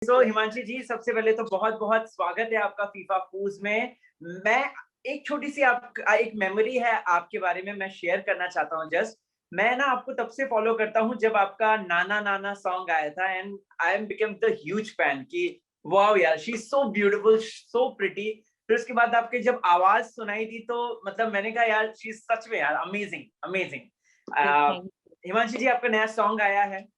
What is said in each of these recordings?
हिमांशी जी, सबसे पहले तो बहुत-बहुत स्वागत है आपका फीफा क्रूज में। मैं एक छोटी-सी आप एक मेमोरी है आपके बारे में मैं शेयर करना चाहता हूँ जस्ट। मैं ना आपको तब से फॉलो करता हूँ जब आपका नाना नाना सॉन्ग आया था and I am become the huge fan कि वाओ यार, she is so beautiful, so pretty. फिर उसके बाद आपकी जब आवाज सुनाई दी तो मतलब मैंने कहा यार शी इज सच में यार अमेजिंग, अमेजिंग। थैंक हिमांशी जी, आपका नया सॉन्ग आया है जी।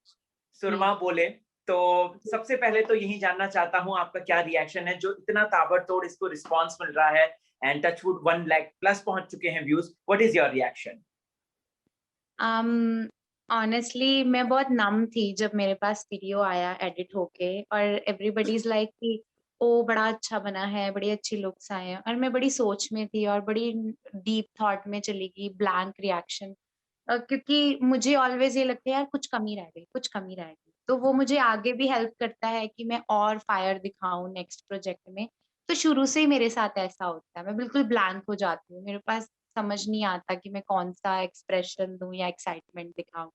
सुरमा बोले। तो सबसे पहले तो यही जानना चाहता हूँ आपका क्या रिएक्शन है जो इतना ताबड़तोड़ इसको रिस्पांस मिल रहा है एंड टचवुड 1 लाख प्लस पहुंच चुके हैं views. What is your reaction? Um, honestly मैं बहुत नम थी जब मेरे पास वीडियो आया एडिट होके और एवरीबॉडी इज़ लाइक कि ओह! बड़ा अच्छा बना है, बड़ी अच्छी लुक्स आए हैं और मैं बड़ी सोच में थी और बड़ी डीप थॉट में चली गई, ब्लैंक रिएक्शन। क्योंकि मुझे ऑलवेज़ ये लगता है यार कुछ कमी रह गई, कुछ कमी रह गई। तो वो मुझे आगे भी हेल्प करता है कि मैं और फायर दिखाऊँ नेक्स्ट प्रोजेक्ट में। तो शुरू से ही मेरे साथ ऐसा होता है, मैं बिल्कुल ब्लैंक हो जाती हूँ। मेरे पास समझ नहीं आता कि मैं कौन-सा एक्सप्रेशन दूँ या एक्साइटमेंट दिखाऊँ।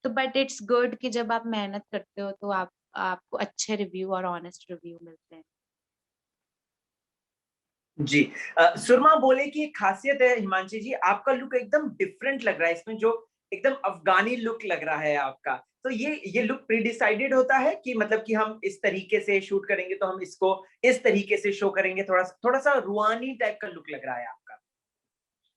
तो बट इट्स गुड कि जब आप मेहनत करते हो तो आपको अच्छे रिव्यू और ऑनेस्ट रिव्यू मिलते हैं। जी। सुरमा बोले की एक खासियत है हिमांशी जी, आपका लुक एकदम डिफरेंट लग रहा है इसमें, जो एकदम अफगानी लुक लग रहा है आपका। तो ये लुक प्री डिसाइडेड होता है कि मतलब कि हम इस तरीके से शूट करेंगे तो हम इसको इस तरीके से शो करेंगे, थोड़ा सा रुआनी टाइप का लुक लग रहा है आपका।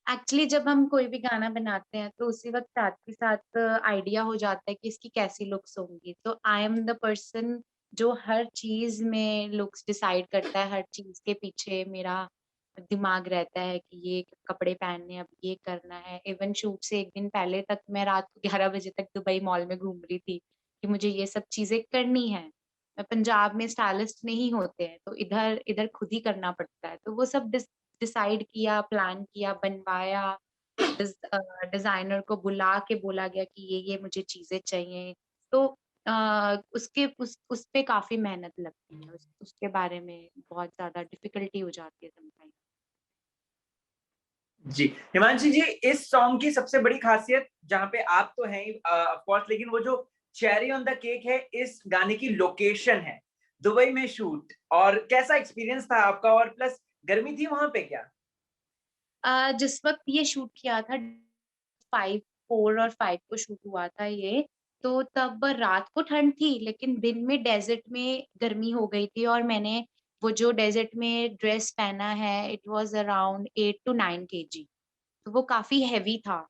एक्चुअली जब हम कोई भी गाना बनाते हैं तो उसी वक़्त साथ के साथ आइडिया हो जाता है कि इसकी कैसी लुक्स होंगी। तो आई एम द पर्सन जो हर चीज़ में लुक्स डिसाइड करता है, हर चीज़ के पीछे मेरा दिमाग रहता है कि ये कपड़े पहनने हैं, अब ये करना है। इवन शूट से 1 दिन पहले तक मैं रात को 11 बजे तक दुबई मॉल में घूम रही थी कि मुझे ये सब चीज़ें करनी हैं। पंजाब में स्टाइलिस्ट नहीं होते हैं, तो इधर इधर खुद ही करना पड़ता है। तो वो सब डिसाइड किया, प्लान किया, बनवाया, डिज़ाइनर को बुला के बोला गया कि ये मुझे चीज़ें चाहिए। तो उसके उस पे काफ़ी मेहनत लगती है, उसके बारे में बहुत ज़्यादा डिफ़िकल्टी हो जाती है समटाइम। जी, हिमांशी जी, इस सॉन्ग की सबसे बड़ी खासियत जहाँ पे आप तो हैं ही ऑफ कोर्स, लेकिन वो जो चेरी ऑन द केक है इस गाने की लोकेशन है, दुबई में शूट। और कैसा एक्सपीरियंस था आपका और प्लस गर्मी थी वहाँ पे क्या? जिस वक़्त ये शूट किया था 5 4 और 5 को शूट हुआ था ये, तो तब रात को ठंड थी, लेकिन दिन में डेज़र्ट में गर्मी हो गई थी और मैंने वो जो डेज़र्ट में ड्रेस पहना है, it was around 8 to 9 KG, तो वो काफ़ी हेवी था।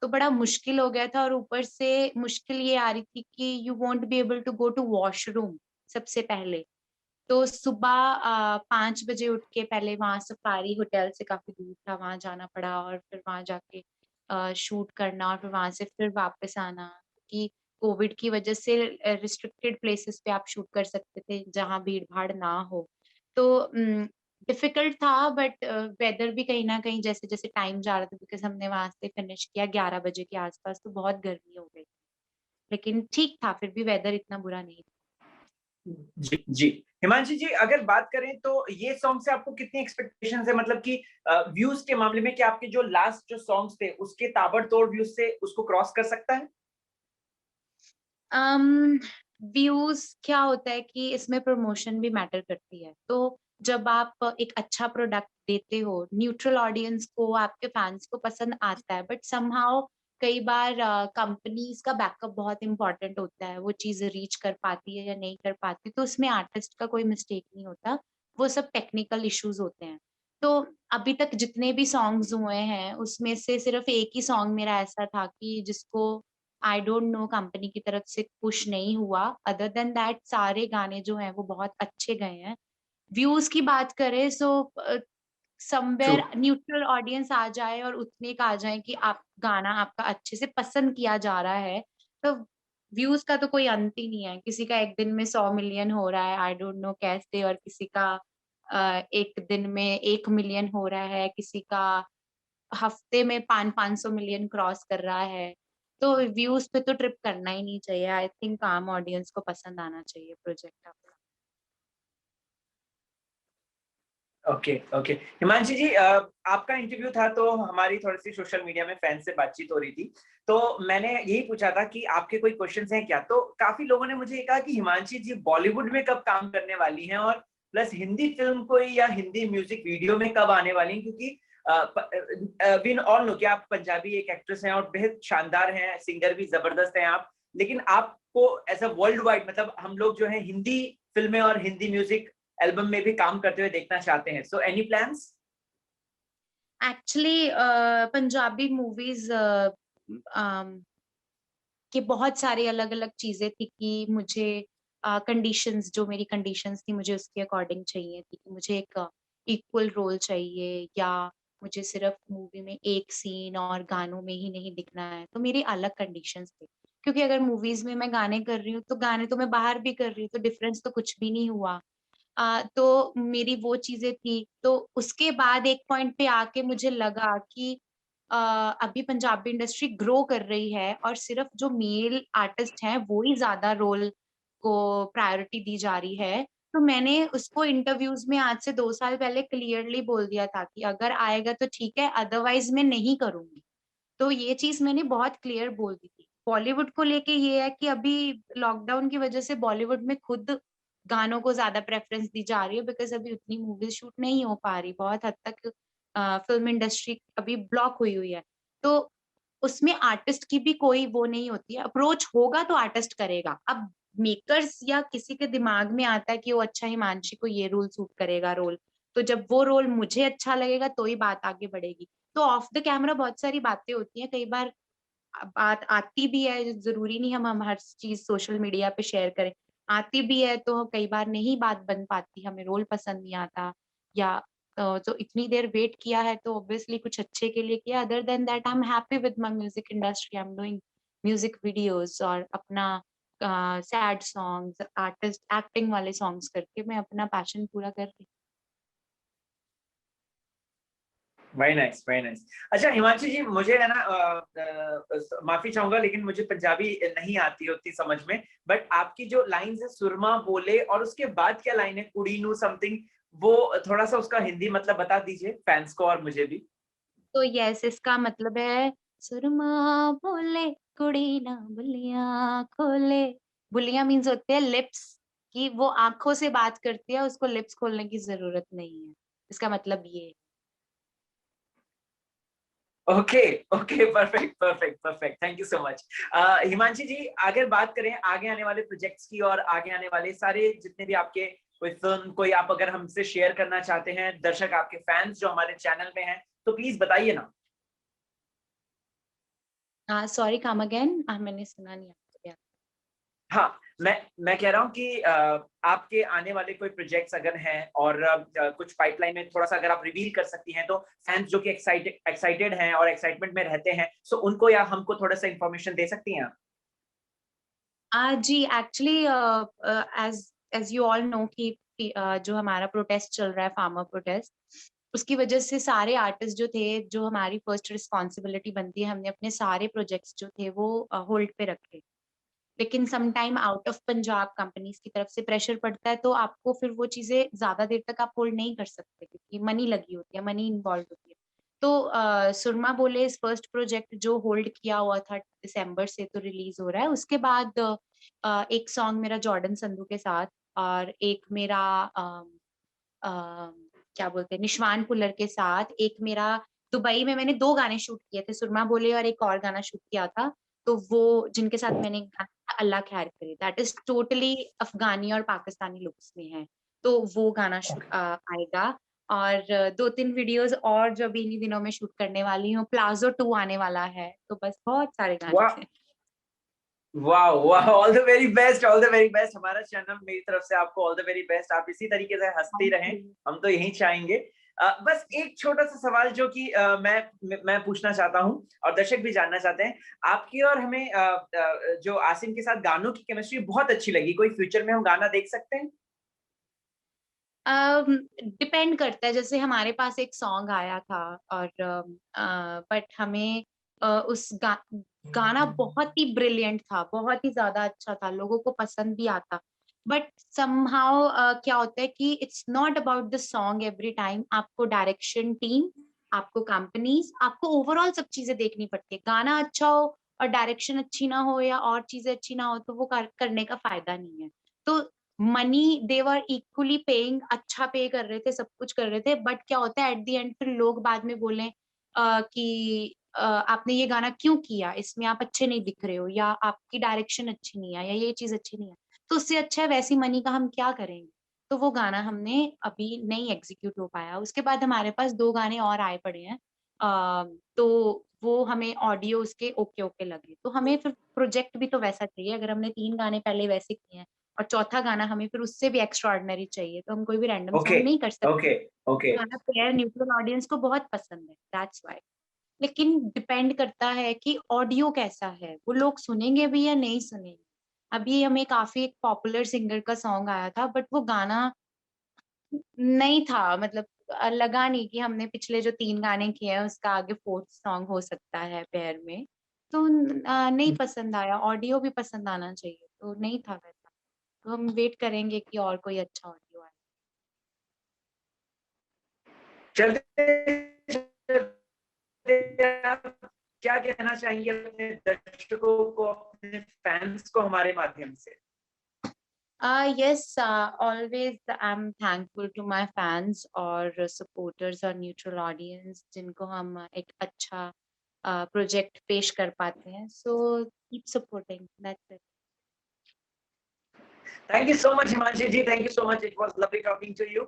तो बड़ा मुश्किल हो गया था और ऊपर से मुश्किल ये आ रही थी कि you won't be able to go to washroom सबसे पहले। तो सुबह 5 बजे उठ के पहले वहाँ सफारी होटल से काफ़ी दूर था, वहाँ जाना पड़ा और फिर वहाँ जाके शूट करना और फिर वहाँ से फिर वापस आना, कि कोविड की वजह से रिस्ट्रिक्टेड प्लेसेस पे आप शूट कर सकते थे, जहाँ भीड़-भाड़ ना हो। तो डिफ़िकल्ट था बट वेदर भी कहीं न कहीं जैसे-जैसे टाइम जा रहा था बिकॉज़ हमने वहाँ से फिनिश किया 11 बजे के आस-पास, तो बहुत गर्मी हो गई। लेकिन ठीक था, फिर भी वेदर इतना बुरा नहीं था। जी, जी। हिमांशी जी, अगर बात करें तो ये सॉन्ग से आपको कितनी एक्सपेक्टेशंस है, मतलब कि व्यूज़ के मामले में क्या आपके जो लास्ट जो सॉन्ग्स थे उसके ताबड़तोड़ व्यूज़ से उसको क्रॉस कर सकता है? अम, व्यूज़ क्या होता है कि इसमें प्रमोशन भी मैटर करती है। तो जब आप एक अच्छा प्रोडक्ट देते हो, न्यूट्रल ऑडियंस को, आपके फैन्स को पसंद आता है, बट समहाउ कई बार कंपनीज़ का बैकअप बहुत इम्पोर्टेंट होता है, वो चीज़ रीच कर पाती है या नहीं कर पाती, तो उसमें आर्टिस्ट का कोई मिस्टेक नहीं होता, वो सब टेक्निकल इश्यूज़ होते हैं। तो अभी तक जितने भी सॉन्ग्स हुए हैं, उसमें से सिर्फ़ एक ही सॉन्ग मेरा ऐसा था कि जिसको आई डोंट नो कंपनी की तरफ से पुश नहीं हुआ, अदर देन दैट सारे गाने जो हैं वो बहुत अच्छे गए हैं। व्यूज़ की बात करें so true. Somewhere neutral audience आ जाए और उतने का आ जाए कि आप गाना आपका अच्छे से पसंद किया जा रहा है, तो व्यूज़ का तो कोई अंत ही नहीं है। किसी का 1 दिन में 100 मिलियन हो रहा है, आई डोंट नो कैसे, और किसी का 1 दिन में 1 मिलियन हो रहा है, किसी का हफ्ते में 500 मिलियन क्रॉस कर रहा है। तो व्यूज़ पे तो ट्रिप करना ही नहीं चाहिए। आई थिंक आम ऑडियंस को पसंद आना चाहिए प्रोजेक्ट आपका। Okay, okay. हिमांशी जी, आपका इंटरव्यू था तो हमारी थोड़ी-सी सोशल मीडिया में फैन से बातचीत हो रही थी। तो मैंने यही पूछा था कि आपके कोई क्वेश्चन्स हैं क्या? तो काफ़ी लोगों ने मुझे ये कहा कि हिमांशी जी बॉलीवुड में कब काम करने वाली हैं और प्लस हिंदी फ़िल्म कोई या हिंदी म्यूज़िक वीडियो में कब आने वाली हैं? क्योंकि वी ऑल नो कि आप पंजाबी एक एक्ट्रेस हैं और बेहद शानदार हैं, सिंगर भी ज़बरदस्त हैं आप। लेकिन आपको एज़ अ वर्ल्ड वाइड मतलब हम लोग जो है हिंदी फ़िल्में और हिंदी म्यूज़िक एल्बम में भी काम करते हुए देखना चाहते हैं। So any plans? Actually Punjabi movies कि बहुत सारी अलग-अलग चीज़ें थी कि मुझे कंडीशंस जो मेरी कंडीशंस थी मुझे उसके अकॉर्डिंग चाहिए थी कि मुझे एक इक्वल रोल चाहिए या मुझे सिर्फ़ मूवी में एक सीन और गानों में ही नहीं दिखना है, तो मेरी अलग कंडीशंस थे। क्योंकि अगर मूवीज़ में मैं गाने कर रही हूँ, तो गाने तो मैं बाहर भी कर रही हूँ, तो डिफ़रेंस तो कुछ भी नहीं हुआ। तो मेरी वो चीज़ें थी, तो उसके बाद एक पॉइंट पे आके मुझे लगा कि अ, अभी पंजाबी इंडस्ट्री ग्रो कर रही है और सिर्फ़ जो मेल आर्टिस्ट हैं, वो ही ज़्यादा रोल को प्रायोरिटी दी जा रही है। तो मैंने उसको इंटरव्यूज़ में आज से 2 साल पहले क्लियरली बोल दिया था कि अगर आएगा तो ठीक है, अदरवाइज़ मैं नहीं करूँगी। तो ये चीज़ मैंने बहुत क्लियर बोल दी थी। बॉलीवुड को लेके ये है कि अभी लॉकडाउन की वज़ह से बॉलीवुड में खुद गानों को ज़्यादा प्रेफ़रेंस दी जा रही है बिकॉज़ अभी उतनी मूवीज़ शूट नहीं हो पा रही। बहुत हद तक फ़िल्म इंडस्ट्री अभी ब्लॉक हुई हुई है। तो उसमें आर्टिस्ट की भी कोई वो नहीं होती है, अप्रोच होगा तो आर्टिस्ट करेगा। अब मेकर्स या किसी के दिमाग में आता है कि वो अच्छा हिमांशी को ये रोल सूट करेगा रोल, तो जब वो रोल मुझे अच्छा लगेगा तो ही बात आगे बढ़ेगी। तो ऑफ द कैमरा बहुत सारी बातें होती हैं, कई बार बात आती भी है, ज़रूरी नहीं हम हर चीज़ सोशल मीडिया पे शेयर करें। आती भी है तो कई बार नहीं बात बन पाती, हमें रोल पसंद नहीं आता या तो इतनी देर वेट किया है तो ऑब्वियसली कुछ अच्छे के लिए किया। Other than that I am happy with my music industry, I am doing music videos और अपना सैड सॉन्ग्स, आर्टिस्ट एक्टिंग वाले सॉन्ग्स करके मैं अपना पैशन पूरा कर रही हूँ। Very nice, very nice. अच्छा हिमांशु जी, मुझे है ना माफ़ी चाहूँगा लेकिन मुझे पंजाबी नहीं आती है उतनी समझ में, बट आपकी जो लाइन्स है सुरमा बोले और उसके बाद क्या लाइन है कुड़ी नू समथिंग, वो थोड़ा-सा उसका हिंदी मतलब बता दीजिए फैन्स को और मुझे भी। तो यस इसका मतलब है सुरमा बोले कुड़ी ना बुलियां खोले। बुलियां मीन्स होते हैं लिप्स कि वो आँखों से बात करती है, उसको लिप्स खोलने की ज़रूरत नहीं है। इसका मतलब ये है। Okay, okay, perfect, perfect, perfect, thank you so much. Himanshi ji, अगर बात करें आगे आने वाले प्रोजेक्ट्स की और आगे आने वाले सारे जितने भी आपके कोई फ़िल्म कोई आप अगर हमसे शेयर करना चाहते हैं, दर्शक आपके फैन्स जो हमारे चैनल में हैं, तो प्लीज़ बताइए ना? सॉरी कम अगेन मैंने सुना नहीं आपको। हाँ, मैं कह रहा हूँ कि आपके आने वाले कोई प्रोजेक्ट्स अगर हैं और कुछ पाइपलाइन में थोड़ा-सा अगर आप रिवील कर सकती हैं, तो फैन्स जो कि एक्साइटेड हैं और एक्साइटमेंट में रहते हैं, सो उनको या हमको थोड़ा-सा इन्फॉर्मेशन दे सकती हैं आप? जी, actually as as you all know कि जो हमारा प्रोटेस्ट चल रहा है फार्मर प्रोटेस्ट, उसकी वजह से सारे आर्टिस्ट जो थे, जो हमारी फर्स्ट रिस्पॉन्सिबिलिटी बनती है, हमने अपने सारे प्रोजेक्ट्स जो थे वो होल्ड पे रखे। लेकिन some time out of Punjab companies की तरफ से प्रेशर पड़ता है, तो आपको फिर वो चीज़ें ज़्यादा देर तक आप होल्ड नहीं कर सकते क्योंकि मनी लगी होती है, मनी इन्वॉल्व्ड होती है। तो सुरमा बोले इस फर्स्ट प्रोजेक्ट जो होल्ड किया हुआ था दिसंबर से तो रिलीज़ हो रहा है। उसके बाद एक सॉन्ग मेरा जॉर्डन संधू के साथ और एक मेरा अ, क्या बोलते हैं निशवान पुल्लर के साथ, एक मेरा दुबई में मैंने 2 गाने शूट किए थे, सुरमा बोले और एक और गाना शूट किया था। तो वो जिनके साथ मैंने गाना था अल्लाह खैर करे दैट इज़ टोटली अफ़गानी और पाकिस्तानी लुक्स में है। तो वो गाना आएगा और 2-3 वीडियोज़ और जो अभी इन्हीं दिनों में शूट करने वाली हूँ, प्लाज़ो 2 आने वाला है। तो बस बहुत सारे गाने वाह! हैं। Wow! Wow! All the very best, all the very best. हमारा चैनल मेरी तरफ से आपको ऑल द वेरी बेस्ट। आप इसी तरीके से हँसते थैंक रहें, यू। हम तो यही चाहेंगे। बस एक छोटा-सा सवाल जो कि मैं पूछना चाहता हूँ और दर्शक भी जानना चाहते हैं। आपकी और हमें जो आसिम के साथ गानों की केमिस्ट्री बहुत अच्छी लगी। कोई फ्यूचर में हम गाना देख सकते हैं? डिपेंड करता है जैसे हमारे पास एक सॉन्ग आया था और बट हमें उस गाना बहुत ही ब्रिलियंट था, बहुत ही ज़्यादा अच्छा था, लोगों को पसंद भी आता। बट समहाउ क्या होता है कि it's not about the song every time. आपको डायरेक्शन टीम, आपको कंपनीज, आपको ओवरऑल सब चीजें देखनी पड़ती है। गाना अच्छा हो और डायरेक्शन अच्छी ना हो या और चीजें अच्छी ना हो तो वो करने का फायदा नहीं है। तो मनी देवर इक्वली पेइंग, अच्छा पे कर रहे थे, सब कुछ कर रहे थे, बट क्या होता है एट द एंड फिर लोग बाद में बोले कि आपने ये गाना क्यों किया, इसमें आप अच्छे नहीं दिख रहे हो, या आपकी डायरेक्शन अच्छी नहीं है, या ये चीज अच्छी नहीं है। तो उससे अच्छा है वैसी मनी का हम क्या करेंगे। तो वो गाना हमने अभी नहीं एग्जीक्यूट हो पाया। उसके बाद हमारे पास 2 गाने और आए पड़े हैं। तो वो हमें ऑडियो उसके ओके ओके लगे, तो हमें फिर प्रोजेक्ट भी तो वैसा चाहिए। अगर हमने 3 गाने पहले वैसे किए हैं और चौथा गाना हमें फिर उससे भी एक्स्ट्रा ऑर्डिनरी चाहिए, तो हम कोई भी रैंडम ओके, सॉन्ग नहीं कर सकते। Okay, okay. गाना फेयर न्यूट्रल ऑडियंस को बहुत पसंद है, दैट्स व्हाई। लेकिन डिपेंड करता है कि ऑडियो कैसा है, वो लोग सुनेंगे भी या नहीं सुनेंगे। अभी हमें काफ़ी एक पॉपुलर सिंगर का सॉन्ग आया था, बट वो गाना नहीं था, मतलब लगा नहीं कि हमने पिछले जो 3 गाने किए हैं उसका आगे 4th सॉन्ग हो सकता है पेयर में। तो नहीं पसंद आया, ऑडियो भी पसंद आना चाहिए, तो नहीं था वैसा। तो हम वेट करेंगे कि और कोई अच्छा ऑडियो आए। चलते आप क्या कहना चाहेंगे अपने दर्शकों को, अपने फैंस को हमारे माध्यम से? Yes, always I'm thankful to my fans और supporters और neutral audience जिनको हम एक अच्छा प्रोजेक्ट पेश कर पाते हैं। So keep supporting. That's it. Thank you so much, Himanshi ji. Thank you so much. It was lovely talking to you.